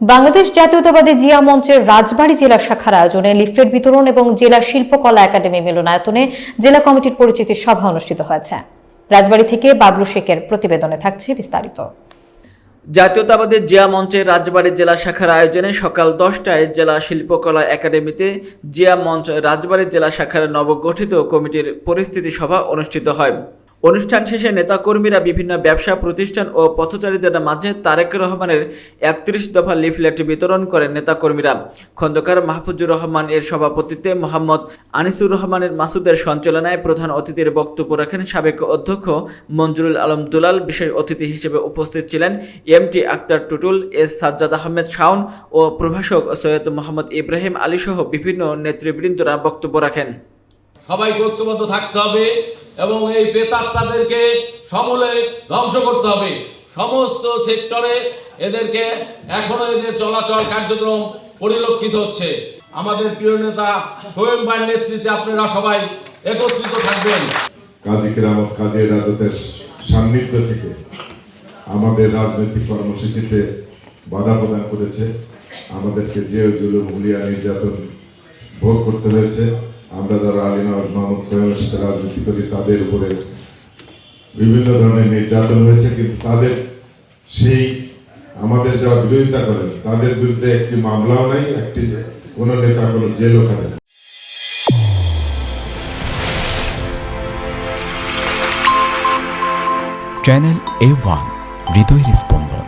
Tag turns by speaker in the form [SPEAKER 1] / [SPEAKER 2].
[SPEAKER 1] বাংলাদেশ জাতীয়তাবাদী জিয়া মঞ্চের রাজবাড়ী জেলা শাখার আয়োজনে লিফলেট বিতরণ এবং জেলা শিল্পকলা একাডেমি মিলনায়তনে জেলা কমিটির পরিচিতি সভা অনুষ্ঠিত হয়েছে। রাজবাড়ী থেকে বাবলু শেখের প্রতিবেদনে থাকছে বিস্তারিত।
[SPEAKER 2] জাতীয়তাবাদী জিয়া মঞ্চের রাজবাড়ী জেলা শাখার আয়োজনে সকাল 10টায় জেলা শিল্পকলা একাডেমিতে জিয়া মঞ্চ রাজবাড়ী জেলা শাখার নবগঠিত কমিটির পরিস্থিতি সভা অনুষ্ঠিত হয়। অনুষ্ঠান শেষে নেতাকর্মীরা বিভিন্ন ব্যবসা প্রতিষ্ঠান ও পথচারীদের মাঝে তারেক রহমানের 31 দফা লিফলেট বিতরণ করেন নেতাকর্মীরা। খন্দকার মাহফুজুর রহমান এর সভাপতিত্বে মোহাম্মদ আনিসুর রহমানের মাসুদের সঞ্চালনায় প্রধান অতিথির বক্তব্য রাখেন সাবেক অধ্যক্ষ মঞ্জুরুল আলম দুলাল। বিশেষ অতিথি হিসেবে উপস্থিত ছিলেন এমটি আক্তার টুটুল, এস সাজ্জাদ আহমেদ শাওন ও প্রভাষক সৈয়দ মোহাম্মদ ইব্রাহিম আলী সহ বিভিন্ন নেতৃবৃন্দরা বক্তব্য রাখেন।
[SPEAKER 3] সবাই ঐক্যবদ্ধ থাকতে হবে এবং এই প্রেতাত্মাদেরকে সমূলে ধ্বংস করতে হবে। সমস্ত সেক্টরে এদেরকে এখনো এদের চলাচল কার্যক্রম পরিলক্ষিত হচ্ছে। আমাদের প্রিয় নেতা সোহেল ভাইয়ের নেতৃত্বে আপনারা সবাই একত্রিত থাকবেন।
[SPEAKER 4] কাজী কেরামত কাজী রাজতের সান্নিধ্য থেকে আমাদের রাজনৈতিক কর্মসূচিতে বাধা প্রদান করেছে। আমাদেরকে জেল জুলুম হুলিয়া নির্যাতন ভোগ করতে হয়েছে। আমরা যারা আলী নওয়াজ মাহমুদ খোয়ামের সাথে রাজনীতি করি তাদের উপরে বিভিন্ন ধরনের নির্যাতন হয়েছে, কিন্তু তাদের সেই আমাদের যারা বিরোধিতা করেন তাদের বিরুদ্ধে একটি মামলাও নাই, একটি কোনো নেতা কোনো জেলও খাবেন।
[SPEAKER 5] চ্যানেল A1 হৃদয়ের স্পন্দন।